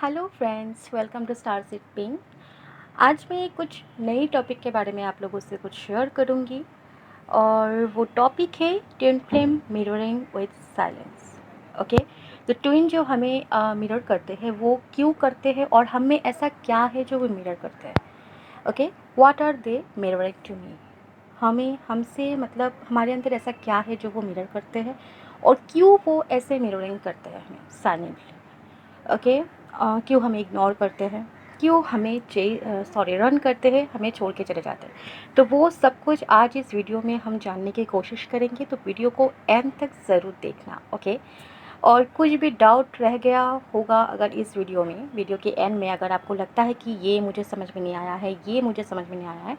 Hello friends, welcome to star seed pink. आज मैं कुछ नई टॉपिक के बारे में आप लोगों से कुछ शेयर करूंगी और वो टॉपिक है twin flame mirroring with silence. Okay, तो ट्विन जो हमें मिरर करते हैं वो क्यों करते हैं और हम में ऐसा क्या है जो वो मिरर करते हैं। Okay, what are they mirroring to me. हमें हमसे मतलब हमारे अंदर ऐसा क्या है जो वो मिरर करते हैं और क्यों वो ऐसे मिररिंग करते हैं हमें साइलेंटली। ओके, क्यों हमें इग्नोर करते हैं, क्यों हमें रन करते हैं, हमें छोड़ के चले जाते हैं। तो वो सब कुछ आज इस वीडियो में हम जानने की कोशिश करेंगे, तो वीडियो को एंड तक ज़रूर देखना। ओके, और कुछ भी डाउट रह गया होगा अगर इस वीडियो के एंड में अगर आपको लगता है कि ये मुझे समझ में नहीं आया है, ये मुझे समझ में नहीं आया है,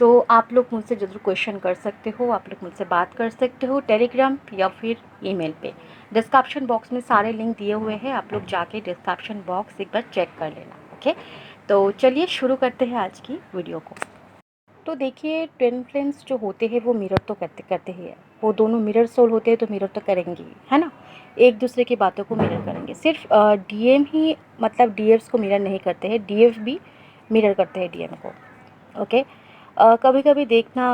तो आप लोग मुझसे ज़रूर क्वेश्चन कर सकते हो, आप लोग मुझसे बात कर सकते हो टेलीग्राम या फिर ईमेल पे। डिस्क्रिप्शन बॉक्स में सारे लिंक दिए हुए हैं, आप लोग जाके डिस्क्रिप्शन बॉक्स एक बार चेक कर लेना। ओके, तो चलिए शुरू करते हैं आज की वीडियो को। तो देखिए, ट्विन फ्लेम्स जो होते हैं वो मिरर तो करते करते ही है। वो दोनों मिरर सोल होते हैं तो मिरर तो करेंगे ही, है ना। एक दूसरे की बातों को मिरर करेंगे। सिर्फ डीएम ही मतलब डीएफ्स को मिरर नहीं करते हैं, डीएफ भी मिरर करते हैं डीएम को। ओके, कभी कभी देखना,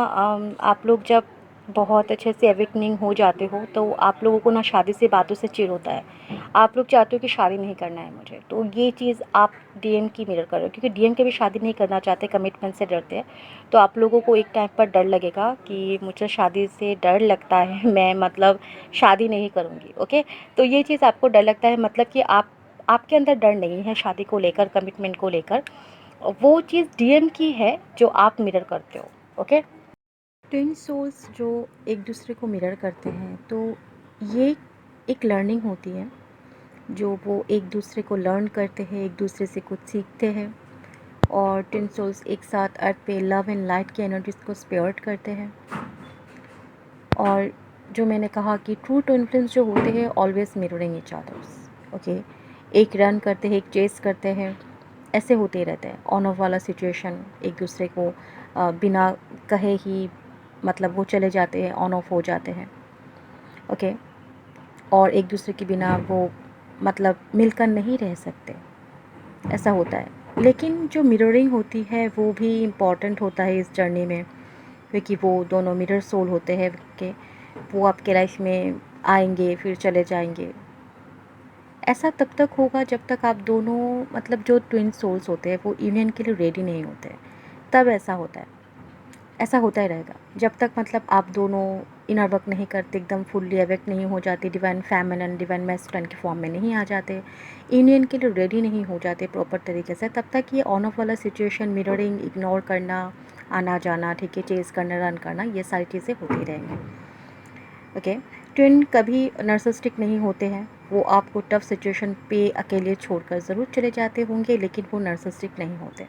आप लोग जब बहुत अच्छे से अवेकनिंग हो जाते हो तो आप लोगों को ना शादी से बातों से चिढ़ होता है। आप लोग चाहते हो कि शादी नहीं करना है मुझे, तो ये चीज़ आप डीएम की मिरर कर रहे हो, क्योंकि डीएम के भी शादी नहीं करना चाहते, कमिटमेंट से डरते हैं। तो आप लोगों को एक टाइम पर डर लगेगा कि मुझे शादी से डर लगता है, मैं मतलब शादी नहीं करूँगी। ओके, तो ये चीज़ आपको डर लगता है, मतलब कि आपके अंदर डर नहीं है शादी को लेकर, कमिटमेंट को लेकर। वो चीज़ डीएम की है जो आप मिरर करते हो। ओके, ट्विन सोल्स जो एक दूसरे को मिरर करते हैं, तो ये एक लर्निंग होती है जो वो एक दूसरे को लर्न करते हैं, एक दूसरे से कुछ सीखते हैं। और ट्विन सोल्स एक साथ अर्थ पे लव एंड लाइट की एनर्जीज को स्पेयर्ड करते हैं। और जो मैंने कहा कि ट्रू ट्विन फ्लेम्स जो होते हैं always mirroring each others. Okay, एक रन करते हैं, एक चेस करते हैं, ऐसे होते ही रहते हैं। ऑन ऑफ वाला सिचुएशन, एक दूसरे को बिना कहे ही मतलब वो चले जाते हैं, ऑन ऑफ हो जाते हैं। ओके, और एक दूसरे के बिना वो मतलब मिलकर नहीं रह सकते, ऐसा होता है। लेकिन जो मिररिंग होती है वो भी इम्पॉर्टेंट होता है इस जर्नी में, क्योंकि वो दोनों मिरर सोल होते हैं कि वो आपके लाइफ में आएंगे फिर चले जाएंगे। ऐसा तब तक होगा जब तक आप दोनों मतलब जो ट्विन सोल्स होते हैं वो यूनियन के लिए रेडी नहीं होते, तब ऐसा होता है। ऐसा होता ही रहेगा जब तक मतलब आप दोनों इनर वर्क नहीं करते, एकदम फुल्ली अवेक नहीं हो जाते, डिवाइन फेमिनिन डिवाइन मैस्कुलिन के फॉर्म में नहीं आ जाते, यूनियन के लिए रेडी नहीं हो जाते प्रॉपर तरीके से, तब तक ये ऑन ऑफ वाला सिचुएशन, मिररिंग, इग्नोर करना, आना जाना, ठीक है, चेज़ करना, रन करना, ये सारी चीज़ें होती रहेंगी। ओके, ट्विन कभी नर्सिस्टिक नहीं होते हैं। वो आपको टफ सिचुएशन पे अकेले छोड़कर ज़रूर चले जाते होंगे, लेकिन वो नर्सिस्टिक नहीं होते।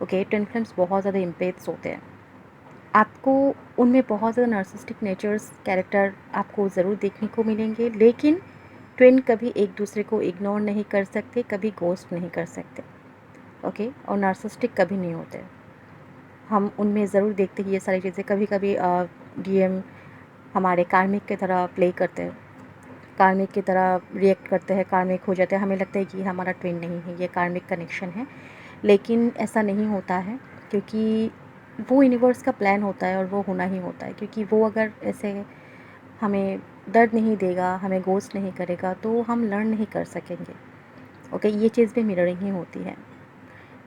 ओके, ट्विन फ्लेम्स बहुत ज़्यादा इम्पेथ्स होते हैं। आपको उनमें बहुत ज़्यादा नार्सिसिस्टिक नेचर्स कैरेक्टर आपको ज़रूर देखने को मिलेंगे, लेकिन ट्विन कभी एक दूसरे को इग्नोर नहीं कर सकते, कभी गोस्ट नहीं कर सकते। ओके, और नार्सिसिस्टिक कभी नहीं होते। हम उनमें ज़रूर देखते हैं ये सारी चीज़ें। कभी कभी डीएम हमारे कार्मिक की तरह प्ले करते हैं, कार्मिक की तरह रिएक्ट करते हैं, कार्मिक हो जाते हैं, हमें लगता है कि हमारा ट्विन नहीं है, ये कार्मिक कनेक्शन है। लेकिन ऐसा नहीं होता है, क्योंकि वो यूनिवर्स का प्लान होता है और वो होना ही होता है। क्योंकि वो अगर ऐसे हमें दर्द नहीं देगा, हमें गोस्ट नहीं करेगा, तो हम लर्न नहीं कर सकेंगे। ओके, ये चीज़ भी मिररिंग ही होती है।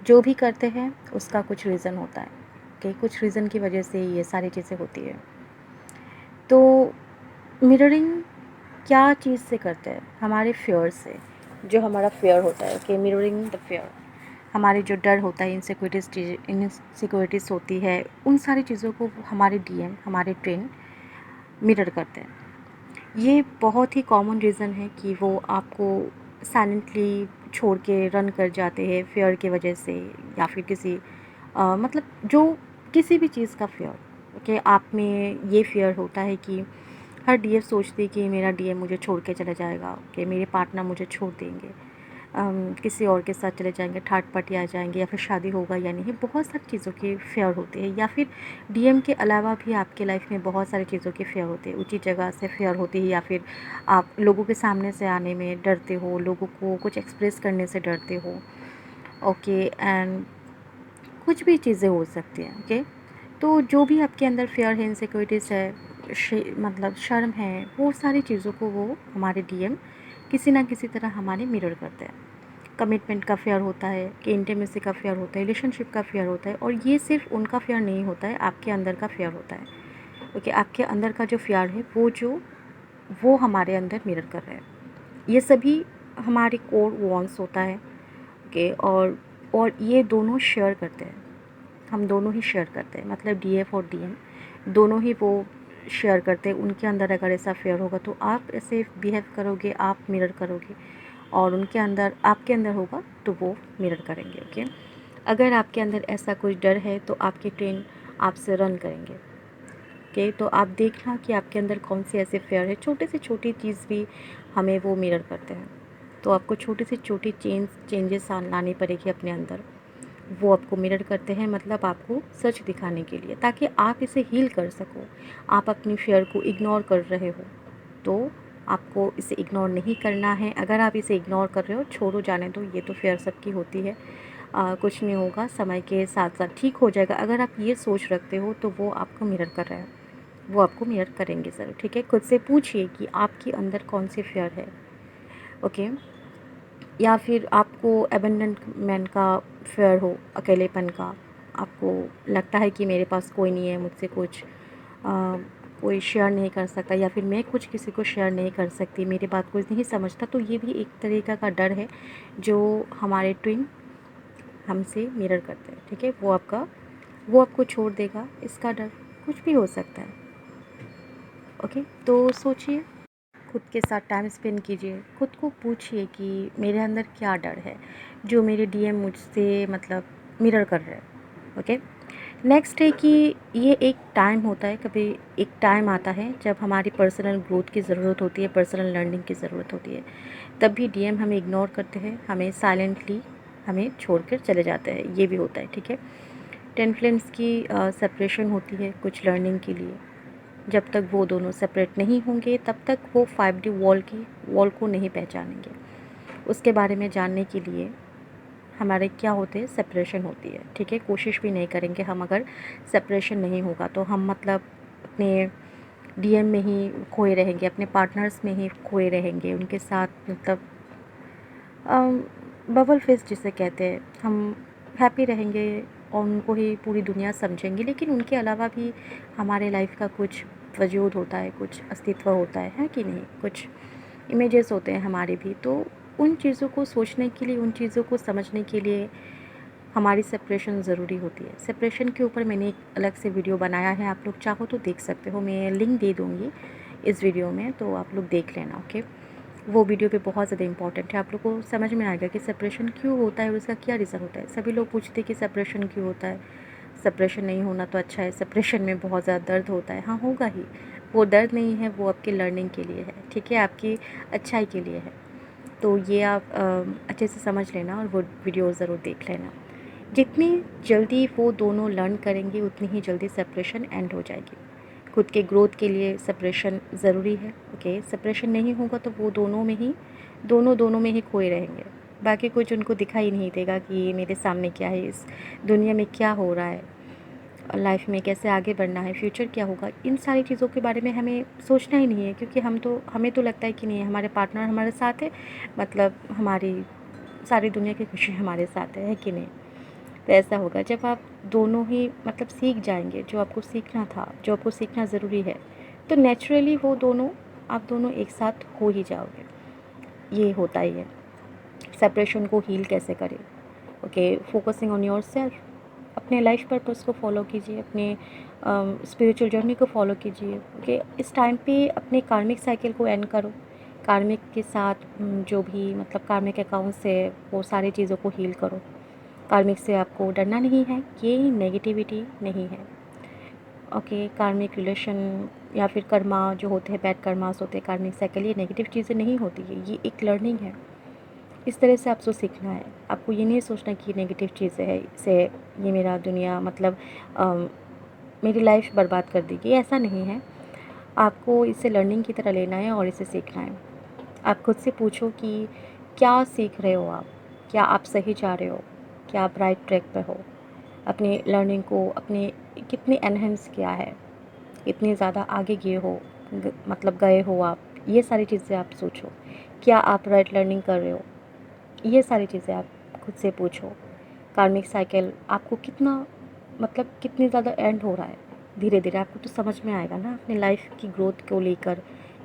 जो भी करते हैं उसका कुछ रीज़न होता है। ओके, कुछ रीज़न की वजह से ये सारी चीज़ें होती है। तो मिररिंग क्या चीज़ से करते हैं? हमारे फ़ियर से। जो हमारा फ़ियर होता है, ओके, मिररिंग द फ़ियर, हमारे जो डर होता है, इनसिक्योरिटीज़ होती है, उन सारी चीज़ों को हमारे डीएम, हमारे ट्विन मिरर करते हैं। ये बहुत ही कॉमन रीज़न है कि वो आपको साइलेंटली छोड़ के रन कर जाते हैं फ़ियर की वजह से, या फिर किसी मतलब जो किसी भी चीज़ का फ़ियर। ओके, आप में ये फ़ियर होता है कि हर डीएफ सोचती है कि मेरा डीएम मुझे छोड़ के चला जाएगा, कि मेरे पार्टनर मुझे छोड़ देंगे, किसी और के साथ चले जाएंगे, थर्ड पार्टी आ जाएंगे, या फिर शादी होगा या नहीं, बहुत सारी चीज़ों के फेयर होते हैं। या फिर डीएम के अलावा भी आपके लाइफ में बहुत सारी चीज़ों के फेयर होते हैं। ऊंची जगह से फेयर होती है, या फिर आप लोगों के सामने से आने में डरते हो, लोगों को कुछ एक्सप्रेस करने से डरते हो। ओके, एंड कुछ भी चीज़ें हो सकती हैं। ओके, तो जो भी आपके अंदर फ़ियर है, इनसिक्योरिटीज़ है, मतलब शर्म है, वो सारी चीज़ों को वो हमारे डीएम किसी ना किसी तरह हमारे मिरर करते हैं। कमिटमेंट का फ़ियर होता है, कि इंटीमेसी का फ़ियर होता है, रिलेशनशिप का फ़ियर होता है, और ये सिर्फ उनका फ़ियर नहीं होता है, आपके अंदर का फ़ियर होता है। ओके, आपके अंदर का जो फ़ियर है वो हमारे अंदर मिरर कर रहे हैं। ये सभी हमारे कोर वॉन्स होता है। ओके, और ये दोनों शेयर करते हैं, हम दोनों ही शेयर करते हैं, मतलब डीएफ और डीएम दोनों ही वो शेयर करते हैं। उनके अंदर अगर ऐसा फेयर होगा तो आप ऐसे बिहेव करोगे, आप मिरर करोगे, और उनके अंदर आपके अंदर होगा तो वो मिरर करेंगे। ओके, अगर आपके अंदर ऐसा कुछ डर है तो आपके ट्रेन आपसे रन करेंगे। ओके, तो आप देखना कि आपके अंदर कौन से ऐसे फेयर है। छोटे से छोटी चीज़ भी हमें वो मिरर करते हैं, तो आपको छोटी से छोटी चेंजेस लानी पड़ेगी अपने अंदर। वो आपको मिरर करते हैं, मतलब आपको सच दिखाने के लिए, ताकि आप इसे हील कर सको। आप अपनी फ़ियर को इग्नोर कर रहे हो तो आपको इसे इग्नोर नहीं करना है। अगर आप इसे इग्नोर कर रहे हो, छोड़ो, जाने दो, ये तो फ़ियर सबकी होती है, कुछ नहीं होगा, समय के साथ साथ ठीक हो जाएगा। अगर आप ये सोच रखते हो तो वो आपको मिरर कर रहे हैं, वो आपको मिरर करेंगे ज़रूर। ठीक है, खुद से पूछिए कि आपके अंदर कौन सी फ़ियर है। ओके, या फिर आपको अबेंडनमेंट का फेयर हो, अकेलेपन का, आपको लगता है कि मेरे पास कोई नहीं है, मुझसे कुछ कोई शेयर नहीं कर सकता, या फिर मैं कुछ किसी को शेयर नहीं कर सकती, मेरी बात कोई नहीं समझता, तो ये भी एक तरीका का डर है जो हमारे ट्विन हमसे मिरर करते हैं। ठीक है, वो आपको छोड़ देगा, इसका डर कुछ भी हो सकता है। ओके, तो सोचिए, खुद के साथ टाइम स्पेंड कीजिए, खुद को पूछिए कि मेरे अंदर क्या डर है जो मेरे डीएम मुझसे मतलब मिरर कर रहे हैं। ओके, नेक्स्ट है कि ये एक टाइम होता है, कभी एक टाइम आता है जब हमारी पर्सनल ग्रोथ की ज़रूरत होती है, पर्सनल लर्निंग की ज़रूरत होती है, तब भी डीएम हमें इग्नोर करते हैं, हमें साइलेंटली हमें छोड़कर चले जाते हैं, ये भी होता है। ठीक है, ट्विन फ्लेम्स की सेपरेशन होती है कुछ लर्निंग के लिए। जब तक वो दोनों सेपरेट नहीं होंगे तब तक वो 5D वॉल को नहीं पहचानेंगे। उसके बारे में जानने के लिए हमारे क्या होते हैं, सेपरेशन होती है। ठीक है, कोशिश भी नहीं करेंगे हम, अगर सेपरेशन नहीं होगा तो हम मतलब अपने डीएम में ही खोए रहेंगे, अपने पार्टनर्स में ही खोए रहेंगे, उनके साथ मतलब बबल फेस जिसे कहते हैं, हम हैप्पी रहेंगे और उनको ही पूरी दुनिया समझेंगे, लेकिन उनके अलावा भी हमारे लाइफ का कुछ वजूद होता है, कुछ अस्तित्व होता है कि नहीं, कुछ इमेजेस होते हैं हमारे भी। तो उन चीज़ों को सोचने के लिए, उन चीज़ों को समझने के लिए हमारी सेपरेशन ज़रूरी होती है। सेपरेशन के ऊपर मैंने एक अलग से वीडियो बनाया है, आप लोग चाहो तो देख सकते हो, मैं लिंक दे दूँगी इस वीडियो में, तो आप लोग देख लेना। ओके, वो वीडियो भी बहुत ज़्यादा इंपॉर्टेंट है, आप लोग को समझ में आएगा कि सेपरेशन क्यों होता है और उसका क्या रीज़न होता है। सभी लोग पूछते हैं कि सेपरेशन क्यों होता है, सेपरेशन नहीं होना तो अच्छा है, सेपरेशन में बहुत ज़्यादा दर्द होता है। हाँ, होगा ही, वो दर्द नहीं है, वो आपकी लर्निंग के लिए है। ठीक है, आपकी अच्छाई के लिए है। तो ये आप अच्छे से समझ लेना और वो वीडियो ज़रूर देख लेना। जितनी जल्दी वो दोनों लर्न करेंगे उतनी ही जल्दी सेपरेशन एंड हो जाएगी। खुद के ग्रोथ के लिए सेपरेशन ज़रूरी है। ओके, सेपरेशन नहीं होगा तो वो दोनों में ही खोए रहेंगे, बाकी कुछ उनको दिखाई नहीं देगा कि मेरे सामने क्या है, इस दुनिया में क्या हो रहा है, लाइफ में कैसे आगे बढ़ना है, फ्यूचर क्या होगा, इन सारी चीज़ों के बारे में हमें सोचना ही नहीं है, क्योंकि हमें तो लगता है कि नहीं, हमारे पार्टनर हमारे साथ है, मतलब हमारी सारी दुनिया की खुशी हमारे साथ है कि नहीं। तो ऐसा होगा जब आप दोनों ही मतलब सीख जाएंगे जो आपको सीखना था, जो आपको सीखना ज़रूरी है, तो नेचुरली आप दोनों एक साथ हो ही जाओगे। ये होता ही है। सेपरेशन को हील कैसे करें? Okay, focusing on your self, अपने लाइफ पर्पस को फॉलो कीजिए, अपने स्पिरिचुअल जर्नी को फॉलो कीजिए। ओके, इस टाइम पे अपने कार्मिक साइकिल को एंड करो, कार्मिक के साथ जो भी मतलब कार्मिक अकाउंट से वो सारी चीज़ों को हील करो। कार्मिक से आपको डरना नहीं है, ये नेगेटिविटी नहीं है। ओके, कार्मिक रिलेशन या फिर कर्मा जो होते हैं, बैड कर्मास होते हैं, कार्मिक साइकिल, ये नेगेटिव चीज़ें नहीं होती है, ये एक लर्निंग है। इस तरह से आपको सीखना है। आपको ये नहीं सोचना कि नेगेटिव चीज़ें है, इससे ये मेरा दुनिया मतलब मेरी लाइफ बर्बाद कर देगी, ऐसा नहीं है। आपको इसे लर्निंग की तरह लेना है और इसे सीखना है। आप खुद से पूछो कि क्या सीख रहे हो आप? क्या आप सही जा रहे हो? क्या आप राइट ट्रैक पे हो? अपनी लर्निंग को अपने कितने एनहेंस किया है? इतने ज़्यादा आगे गए हो, मतलब गए हो आप? ये सारी चीज़ें आप सोचो। क्या आप राइट लर्निंग कर रहे हो? ये सारी चीज़ें आप खुद से पूछो। कार्मिक साइकिल आपको कितना मतलब कितनी ज़्यादा एंड हो रहा है, धीरे धीरे आपको तो समझ में आएगा ना अपनी लाइफ की ग्रोथ को लेकर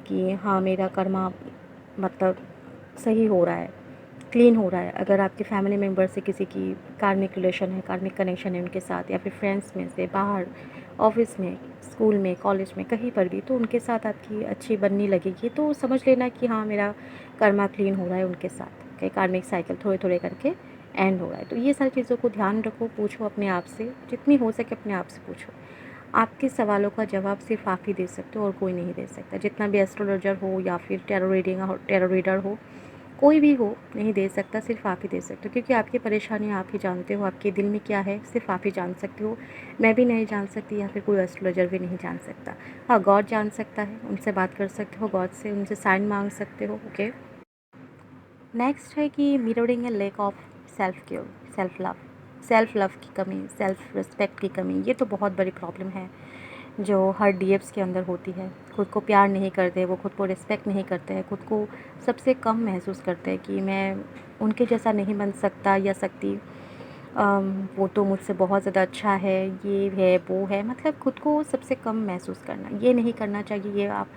कि हाँ मेरा कर्मा मतलब सही हो रहा है, क्लीन हो रहा है। अगर आपके फैमिली मेम्बर से किसी की कार्मिक रिलेशन है, कार्मिक कनेक्शन है उनके साथ, या फिर फ्रेंड्स में से बाहर, ऑफिस में, स्कूल में, कॉलेज में, कहीं पर भी, तो उनके साथ आपकी अच्छी बननी लगेगी तो समझ लेना कि हाँ मेरा कर्मा क्लीन हो रहा है उनके साथ, कि कार्मिक साइकिल थोड़े थोड़े करके एंड हो रहा है। तो ये सारी चीज़ों को ध्यान रखो, पूछो अपने आप से, जितनी हो सके अपने आप से पूछो। आपके सवालों का जवाब सिर्फ आप ही दे सकते हो और कोई नहीं दे सकता। जितना भी एस्ट्रोलॉजर हो या फिर टैरो रीडर हो, कोई भी हो, नहीं दे सकता, सिर्फ आप ही दे सकते हो। क्योंकि आपकी परेशानियाँ आप ही जानते हो, आपके दिल में क्या है सिर्फ आप ही जान सकते हो। मैं भी नहीं जान सकती, या फिर कोई एस्ट्रोलॉजर भी नहीं जान सकता। हाँ, गॉड जान सकता है, उनसे बात कर सकते हो गॉड से, उनसे साइन मांग सकते हो। ओके। नेक्स्ट है कि mirroring a lack of self care, self love की कमी, सेल्फ रिस्पेक्ट की कमी। ये तो बहुत बड़ी प्रॉब्लम है जो हर डीएफ्स के अंदर होती है। खुद को प्यार नहीं करते, वो खुद को रिस्पेक्ट नहीं करते हैं, खुद को सबसे कम महसूस करते हैं कि मैं उनके जैसा नहीं बन सकता या सकती। वो तो मुझसे बहुत ज़्यादा अच्छा है, ये है वो है, मतलब खुद को सबसे कम महसूस करना, ये नहीं करना चाहिए। ये आप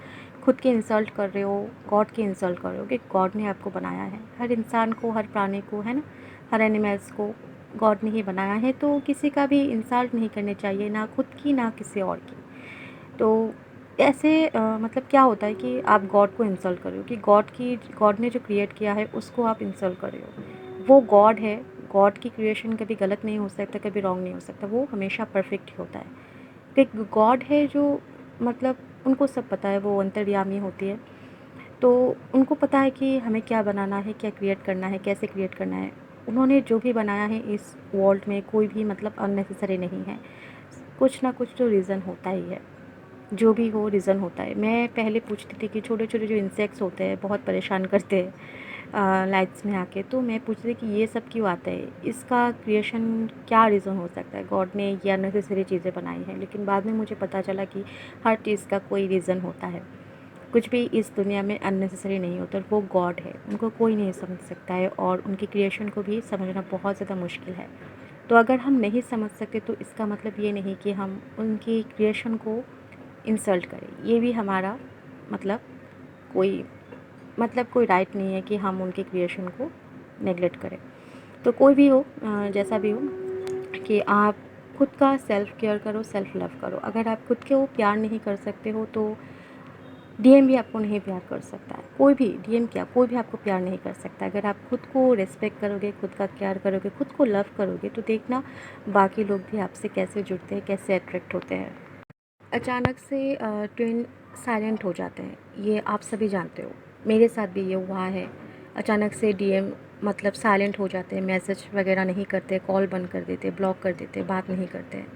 खुद की इंसल्ट कर रहे हो, गॉड की इंसल्ट कर रहे हो कि गॉड ने आपको बनाया है। हर इंसान को, हर प्राणी को, है ना, हर एनिमल्स को गॉड ने ही बनाया है, तो किसी का भी इंसल्ट नहीं करनी चाहिए, ना खुद की ना किसी और की। तो ऐसे मतलब क्या होता है कि आप गॉड को इंसल्ट कर रहे हो, कि गॉड ने जो क्रिएट किया है उसको आप इंसल्ट कर रहे हो। वो गॉड है, गॉड की क्रिएशन कभी गलत नहीं हो सकता, कभी रॉन्ग नहीं हो सकता, वो हमेशा परफेक्ट ही होता है। एक गॉड है जो मतलब उनको सब पता है, वो अंतर्यामी होती है, तो उनको पता है कि हमें क्या बनाना है, क्या क्रिएट करना है, कैसे क्रिएट करना है। उन्होंने जो भी बनाया है इस वर्ल्ड में कोई भी मतलब अननेसेसरी नहीं है, कुछ ना कुछ तो रीज़न होता ही है। जो भी हो रीज़न होता है। मैं पहले पूछती थी कि छोटे छोटे जो इंसेक्ट्स होते हैं बहुत परेशान करते हैं लाइट्स में आके, तो मैं पूछती थी कि ये सब क्यों आता है, इसका क्रिएशन क्या रीज़न हो सकता है, गॉड ने ये अननेसेसरी चीज़ें बनाई हैं। लेकिन बाद में मुझे पता चला कि हर चीज़ का कोई रीज़न होता है। कुछ भी इस दुनिया में अननेसेसरी नहीं होता, वो गॉड है, उनको कोई नहीं समझ सकता है, और उनकी क्रिएशन को भी समझना बहुत ज़्यादा मुश्किल है। तो अगर हम नहीं समझ सकते तो इसका मतलब ये नहीं कि हम उनकी क्रिएशन को इंसल्ट करें। ये भी हमारा मतलब कोई कोई राइट नहीं है कि हम उनके क्रिएशन को नेगलेक्ट करें। तो कोई भी हो, जैसा भी हो, कि आप खुद का सेल्फ केयर करो, सेल्फ लव करो। अगर आप खुद को प्यार नहीं कर सकते हो तो डीएम भी आपको नहीं प्यार कर सकता है। कोई भी डीएम क्या, कोई भी आपको प्यार नहीं कर सकता। अगर आप खुद को रिस्पेक्ट करोगे, खुद का केयर करोगे, खुद को लव करोगे, तो देखना बाकी लोग भी आपसे कैसे जुड़ते हैं, कैसे अट्रैक्ट होते हैं। अचानक से ट्विन साइलेंट हो जाते हैं, ये आप सभी जानते हो, मेरे साथ भी ये हुआ है। अचानक से डीएम मतलब साइलेंट हो जाते हैं, मैसेज वगैरह नहीं करते, कॉल बंद कर देते, ब्लॉक कर देते, बात नहीं करते हैं।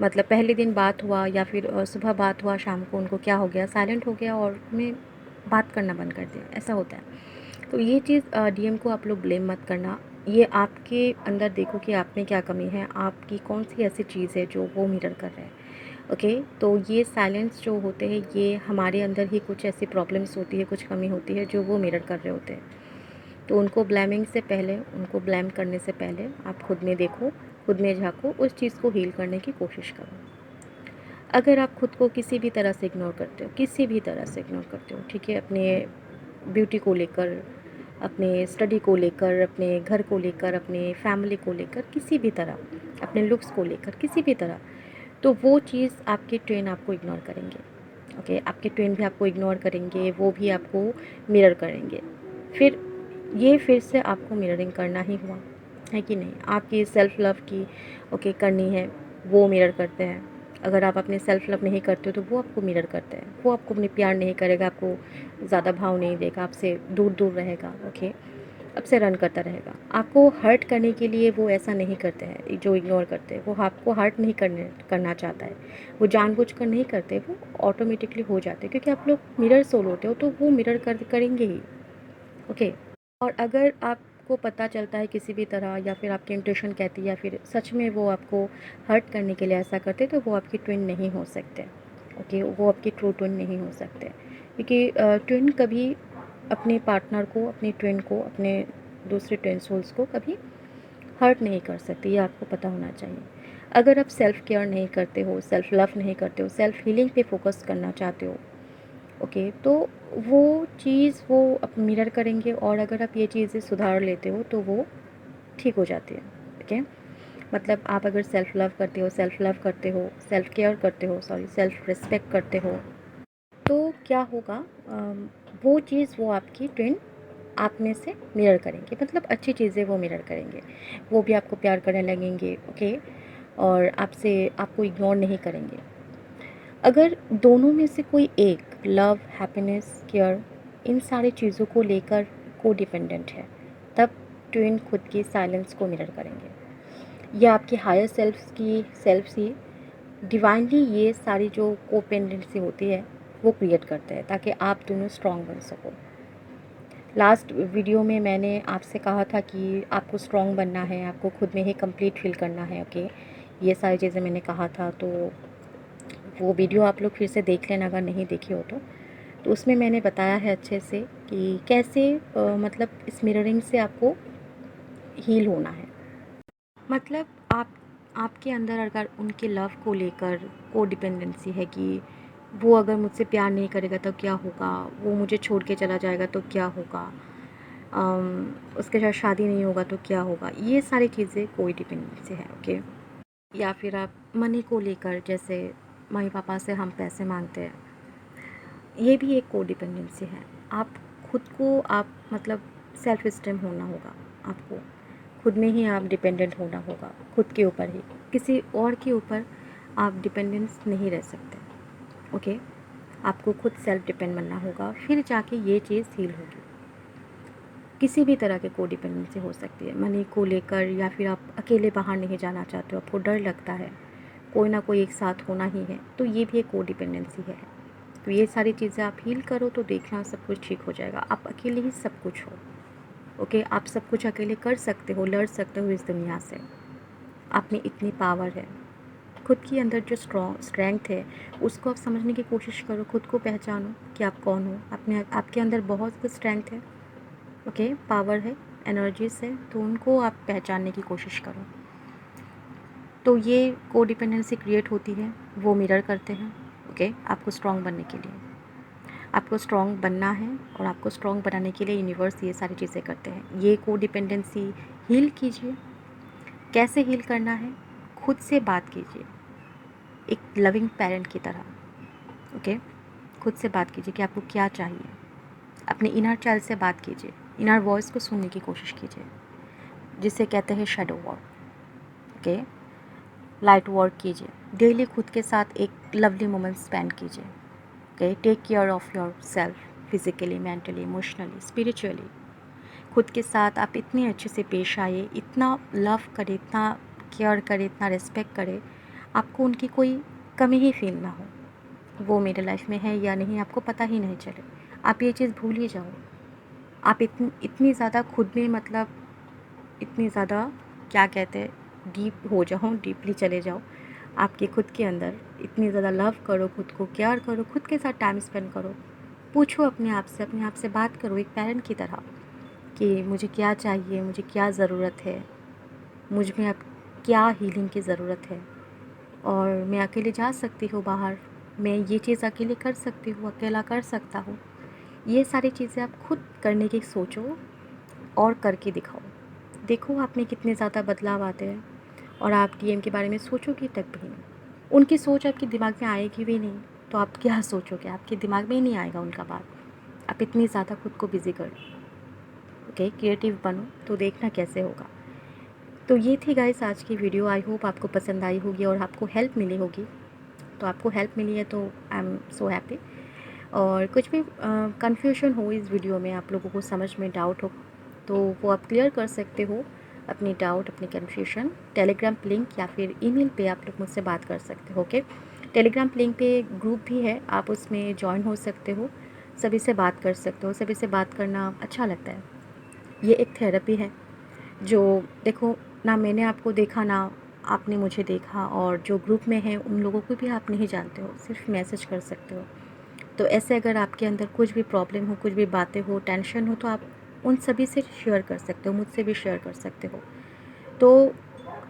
मतलब पहले दिन बात हुआ या फिर सुबह बात हुआ, शाम को उनको क्या हो गया, साइलेंट हो गया और मैं बात करना बंद कर दिया, ऐसा होता है। तो ये चीज़ डीएम को आप लोग ब्लेम मत करना। ये आपके अंदर देखो कि आप में क्या कमी है, आपकी कौन सी ऐसी चीज़ है जो वो मिरर कर रहे हैं। ओके, तो ये साइलेंस जो होते हैं, ये हमारे अंदर ही कुछ ऐसी प्रॉब्लम्स होती है, कुछ कमी होती है जो वो मिरर कर रहे होते हैं। तो उनको ब्लेमिंग से पहले, उनको ब्लेम करने से पहले आप खुद में देखो, खुद में झाँको, उस चीज़ को हील करने की कोशिश करो। अगर आप खुद को किसी भी तरह से इग्नोर करते हो, किसी भी तरह से इग्नोर करते हो, ठीक है, अपने ब्यूटी को लेकर, अपने स्टडी को लेकर, अपने घर को लेकर, अपने फैमिली को लेकर, किसी भी तरह, अपने लुक्स को लेकर, किसी भी तरह, तो वो चीज़ आपके ट्रेन आपको इग्नोर करेंगे। ओके, आपके ट्रेन भी आपको इग्नोर करेंगे, वो भी आपको मिरर करेंगे। फिर ये फिर से आपको मिररिंग करना ही हुआ, है कि नहीं? आपकी सेल्फ लव की ओके करनी है, वो मिरर करते हैं। अगर आप अपने सेल्फ लव नहीं करते हो तो वो आपको मिरर करते हैं। वो आपको अपने प्यार नहीं करेगा, आपको ज़्यादा भाव नहीं देगा, आपसे दूर दूर रहेगा। ओके, आपसे रन करता रहेगा। आपको हर्ट करने के लिए वो ऐसा नहीं करते हैं, जो इग्नोर करते हैं, वो आपको हर्ट नहीं करना चाहता है। वो जानबूझकर नहीं करते, वो ऑटोमेटिकली हो जाते हैं, क्योंकि आप लोग मिरर सोल होते हो, तो वो मिरर करेंगे ही। ओके। और अगर आपको पता चलता है किसी भी तरह, या फिर आपकी इंट्यूशन कहती है, या फिर सच में वो आपको हर्ट करने के लिए ऐसा करते, तो वो आपकी ट्विन नहीं हो सकते। ओके, वो आपकी ट्रू ट्विन नहीं हो सकते, क्योंकि ट्विन कभी अपने पार्टनर को, अपनी ट्विन को, अपने दूसरे ट्विन सोल्स को कभी हर्ट नहीं कर सकती, ये आपको पता होना चाहिए। अगर आप सेल्फ़ केयर नहीं करते हो, सेल्फ़ लव नहीं करते हो, सेल्फ़ हीलिंग पे फोकस करना चाहते हो, ओके, तो वो चीज़ वो अब मिरर करेंगे, और अगर आप ये चीज़ें सुधार लेते हो तो वो ठीक हो जाती है। ओके, मतलब आप अगर सेल्फ़ लव करते हो, सेल्फ़ लव करते हो, सेल्फ़ केयर करते हो, सॉरी, सेल्फ़ रिस्पेक्ट करते हो, तो क्या होगा, वो चीज़ वो आपकी ट्विन आप में से मिरर करेंगे, मतलब अच्छी चीज़ें वो मिरर करेंगे। वो भी आपको प्यार करने लगेंगे, ओके, और आपको इग्नोर नहीं करेंगे। अगर दोनों में से कोई एक लव, हैप्पीनेस, केयर, इन सारी चीज़ों को लेकर को डिपेंडेंट है, तब ट्विन खुद की साइलेंस को मिरर करेंगे, या आपकी हायर सेल्फ ही डिवाइनली ये सारी जो कोपेंडेंसी होती है वो क्रिएट करते हैं, ताकि आप दोनों स्ट्रॉन्ग बन सको। लास्ट वीडियो में मैंने आपसे कहा था कि आपको स्ट्रॉन्ग बनना है, आपको खुद में ही कंप्लीट फील करना है, ओके, ये सारी चीज़ें मैंने कहा था। तो वो वीडियो आप लोग फिर से देख लेना, अगर नहीं देखी हो तो उसमें मैंने बताया है अच्छे से कि कैसे मतलब इस मिररिंग से आपको हील होना है। मतलब आपके अंदर अगर उनके लव को लेकर को डिपेंडेंसी है कि वो अगर मुझसे प्यार नहीं करेगा तो क्या होगा, वो मुझे छोड़ के चला जाएगा तो क्या होगा, उसके साथ शादी नहीं होगा तो क्या होगा, ये सारी चीज़ें कोई डिपेंडेंसी है, ओके। या फिर आप मनी को लेकर, जैसे मम्मी पापा से हम पैसे मांगते हैं, ये भी एक को डिपेंडेंसी है। आप खुद को आप मतलब सेल्फ स्टेम होना होगा, आपको खुद में ही आप डिपेंडेंट होना होगा, खुद के ऊपर ही, किसी और के ऊपर आप डिपेंडेंस नहीं रह सकते, ओके। आपको खुद सेल्फ डिपेंड बनना होगा, फिर जाके ये चीज़ हील होगी। किसी भी तरह के को डिपेंडेंसी हो सकती है, मनी को लेकर, या फिर आप अकेले बाहर नहीं जाना चाहते हो, आपको डर लगता है, कोई ना कोई एक साथ होना ही है, तो ये भी एक को डिपेंडेंसी है। तो ये सारी चीज़ें आप हील करो तो देखना सब कुछ ठीक हो जाएगा। आप अकेले ही सब कुछ हो, ओके, आप सब कुछ अकेले कर सकते हो, लड़ सकते हो इस दुनिया से। आप में इतनी पावर है, खुद के अंदर जो स्ट्रेंथ है उसको आप समझने की कोशिश करो, खुद को पहचानो कि आप कौन हो। आपके अंदर बहुत कुछ स्ट्रेंथ है, ओके, पावर है, एनर्जीज है, तो उनको आप पहचानने की कोशिश करो। तो ये को डिपेंडेंसी क्रिएट होती है, वो मिरर करते हैं, ओके। आपको स्ट्रॉन्ग बनने के लिए, आपको स्ट्रॉन्ग बनना है, और आपको स्ट्रॉन्ग बनाने के लिए यूनिवर्स ये सारी चीज़ें करते हैं। ये को डिपेंडेंसी हील कीजिए। कैसे हील करना है, खुद से बात कीजिए, एक लविंग पेरेंट की तरह, ओके। खुद से बात कीजिए कि आपको क्या चाहिए, अपने इनर चाइल्ड से बात कीजिए, इनर वॉइस को सुनने की कोशिश कीजिए, जिसे कहते हैं shadow work, okay. Light work कीजिए, डेली खुद के साथ एक लवली मोमेंट स्पेंड कीजिए, okay. Take care of your self, physically, mentally, emotionally, spiritually. खुद के साथ आप इतने अच्छे से पेश आए, इतना लव करें, इतना केयर करें, इतना रिस्पेक्ट करें, आपको उनकी कोई कमी ही फील ना हो। वो मेरे लाइफ में है या नहीं आपको पता ही नहीं चले, आप ये चीज़ भूल ही जाओ। आप इतनी ज़्यादा खुद में, मतलब इतनी ज़्यादा, क्या कहते हैं, डीप हो जाओ, डीपली चले जाओ आपके खुद के अंदर। इतनी ज़्यादा लव करो, खुद को केयर करो, खुद के साथ टाइम स्पेंड करो। पूछो अपने आप से बात करो एक पेरेंट की तरह कि मुझे क्या चाहिए, मुझे क्या ज़रूरत है, मुझ में अब क्या हीलिंग की ज़रूरत है, और मैं अकेले जा सकती हूँ बाहर, मैं ये चीज़ अकेले कर सकती हूँ, अकेला कर सकता हूँ। ये सारी चीज़ें आप खुद करने की सोचो और करके दिखाओ। देखो आप में कितने ज़्यादा बदलाव आते हैं, और आप डीएम के बारे में सोचोगे तक भी नहीं, उनकी सोच आपके दिमाग में आएगी भी नहीं, तो आप क्या सोचोगे, आपके दिमाग में ही नहीं आएगा उनका बात। आप इतनी ज़्यादा खुद को बिज़ी करो, ओके, क्रिएटिव बनो, तो देखना कैसे होगा। तो ये थी गाइस आज की वीडियो, आई होप आपको पसंद आई होगी और आपको हेल्प मिली होगी। तो आपको हेल्प मिली है तो आई एम सो हैप्पी। और कुछ भी कन्फ्यूजन हो इस वीडियो में, आप लोगों को समझ में डाउट हो, तो वो आप क्लियर कर सकते हो अपनी डाउट, अपनी कन्फ्यूजन। टेलीग्राम लिंक या फिर ईमेल पे आप लोग मुझसे बात कर सकते हो। ओके, टेलीग्राम लिंक पे ग्रुप भी है, आप उसमें ज्वाइन हो सकते हो, सभी से बात कर सकते हो। सभी से बात करना अच्छा लगता है, ये एक थेरेपी है। जो देखो ना, मैंने आपको देखा ना आपने मुझे देखा, और जो ग्रुप में है उन लोगों को भी आप नहीं जानते हो, सिर्फ मैसेज कर सकते हो। तो ऐसे अगर आपके अंदर कुछ भी प्रॉब्लम हो, कुछ भी बातें हो, टेंशन हो, तो आप उन सभी से शेयर कर सकते हो, मुझसे भी शेयर कर सकते हो। तो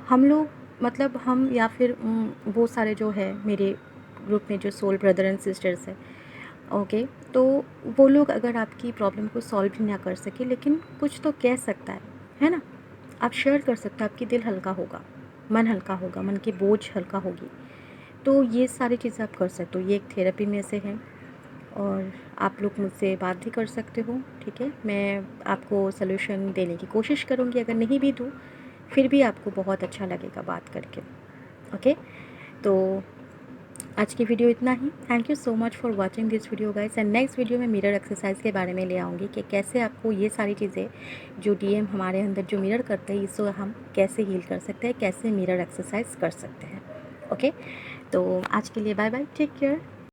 हम लोग मतलब हम या फिर वो सारे जो है मेरे ग्रुप में जो सोल ब्रदर एंड सिस्टर्स है, ओके, तो वो लोग अगर आपकी प्रॉब्लम को सॉल्व भी ना कर सके, लेकिन कुछ तो कह सकता है ना। आप शेयर कर सकते हो, आपकी दिल हल्का होगा, मन हल्का होगा, मन की बोझ हल्का होगी। तो ये सारी चीज़ें आप कर सकते हो, ये एक थेरेपी में से है। और आप लोग मुझसे बात भी कर सकते हो, ठीक है। मैं आपको सलूशन देने की कोशिश करूँगी, अगर नहीं भी दूँ फिर भी आपको बहुत अच्छा लगेगा बात करके। ओके, तो आज की वीडियो इतना ही। Thank you so much for watching this video guys, and next video में मिरर एक्सरसाइज के बारे में ले आऊँगी कि कैसे आपको ये सारी चीज़ें जो डीएम हमारे अंदर जो मिरर करते हैं, इसको हम कैसे हील कर सकते हैं, कैसे मिरर एक्सरसाइज कर सकते हैं। ओके, तो आज के लिए बाय बाय, टेक केयर।